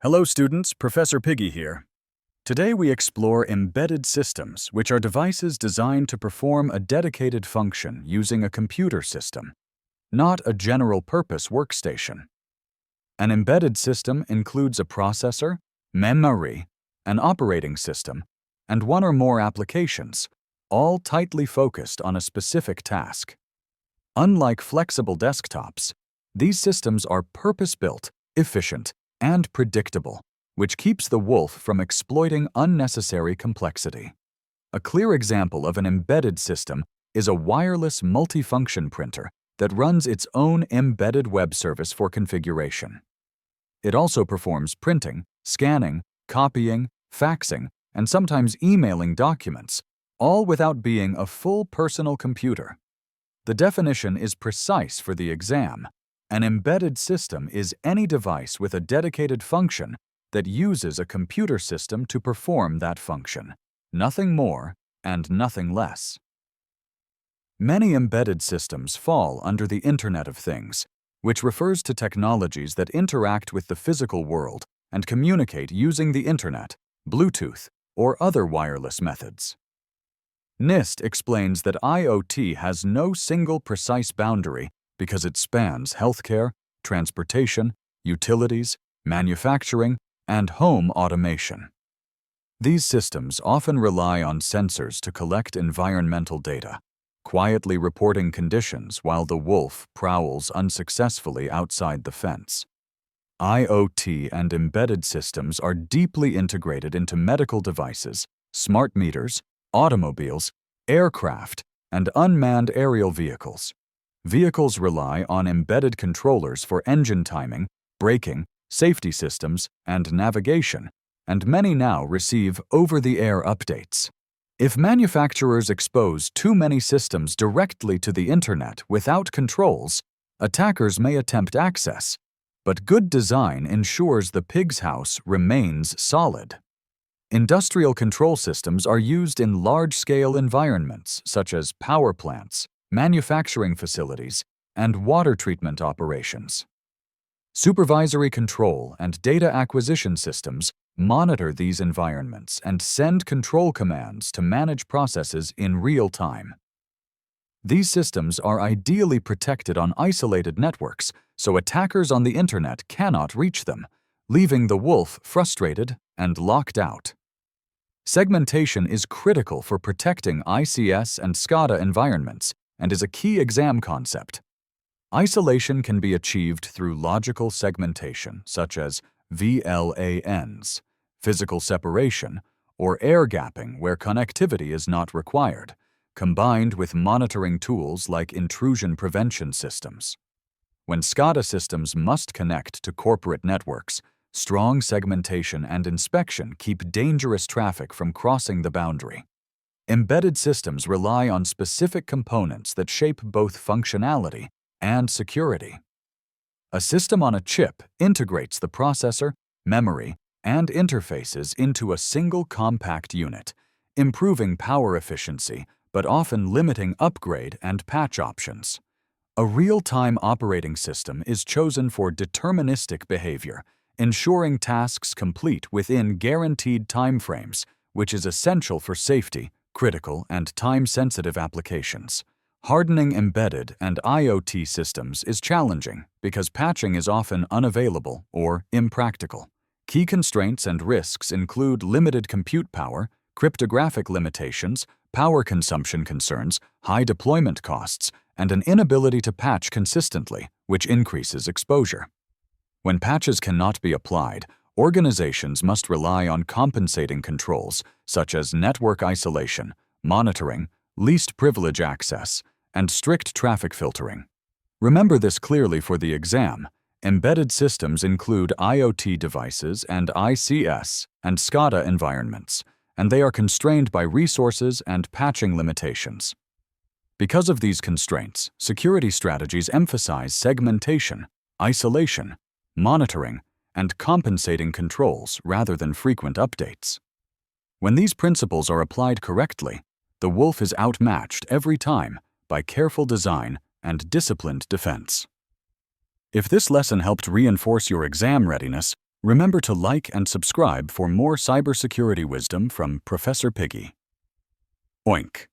Hello students, Professor Piggy here. Today we explore embedded systems, which are devices designed to perform a dedicated function using a computer system, not a general-purpose workstation. An embedded system includes a processor, memory, an operating system, and one or more applications, all tightly focused on a specific task. Unlike flexible desktops, these systems are purpose-built, efficient, and predictable, which keeps the wolf from exploiting unnecessary complexity. A clear example of an embedded system is a wireless multifunction printer that runs its own embedded web service for configuration. It also performs printing, scanning, copying, faxing, and sometimes emailing documents, all without being a full personal computer. The definition is precise for the exam. An embedded system is any device with a dedicated function that uses a computer system to perform that function, nothing more and nothing less. Many embedded systems fall under the Internet of Things, which refers to technologies that interact with the physical world and communicate using the Internet, Bluetooth, or other wireless methods. NIST explains that IoT has no single precise boundary because it spans healthcare, transportation, utilities, manufacturing, and home automation. These systems often rely on sensors to collect environmental data, quietly reporting conditions while the wolf prowls unsuccessfully outside the fence. IoT and embedded systems are deeply integrated into medical devices, smart meters, automobiles, aircraft, and unmanned aerial vehicles. Vehicles rely on embedded controllers for engine timing, braking, safety systems, and navigation, and many now receive over-the-air updates. If manufacturers expose too many systems directly to the Internet without controls, attackers may attempt access, but good design ensures the pig's house remains solid. Industrial control systems are used in large-scale environments such as power plants, manufacturing facilities, and water treatment operations. Supervisory control and data acquisition systems monitor these environments and send control commands to manage processes in real time. These systems are ideally protected on isolated networks, so attackers on the Internet cannot reach them, leaving the wolf frustrated and locked out. Segmentation is critical for protecting ICS and SCADA environments and is a key exam concept. Isolation can be achieved through logical segmentation, such as VLANs, physical separation, or air gapping where connectivity is not required, combined with monitoring tools like intrusion prevention systems. When SCADA systems must connect to corporate networks, strong segmentation and inspection keep dangerous traffic from crossing the boundary. Embedded systems rely on specific components that shape both functionality and security. A system on a chip integrates the processor, memory, and interfaces into a single compact unit, improving power efficiency but often limiting upgrade and patch options. A real-time operating system is chosen for deterministic behavior, ensuring tasks complete within guaranteed timeframes, which is essential for safety, critical, and time-sensitive applications. Hardening embedded and IoT systems is challenging because patching is often unavailable or impractical. Key constraints and risks include limited compute power, cryptographic limitations, power consumption concerns, high deployment costs, and an inability to patch consistently, which increases exposure. When patches cannot be applied, organizations must rely on compensating controls such as network isolation, monitoring, least privilege access, and strict traffic filtering. Remember this clearly for the exam. Embedded systems include IoT devices and ICS and SCADA environments, and they are constrained by resources and patching limitations. Because of these constraints, security strategies emphasize segmentation, isolation, monitoring, and compensating controls rather than frequent updates. When these principles are applied correctly, the wolf is outmatched every time by careful design and disciplined defense. If this lesson helped reinforce your exam readiness, Remember to like and subscribe for more cybersecurity wisdom from Professor Piggy. Oink.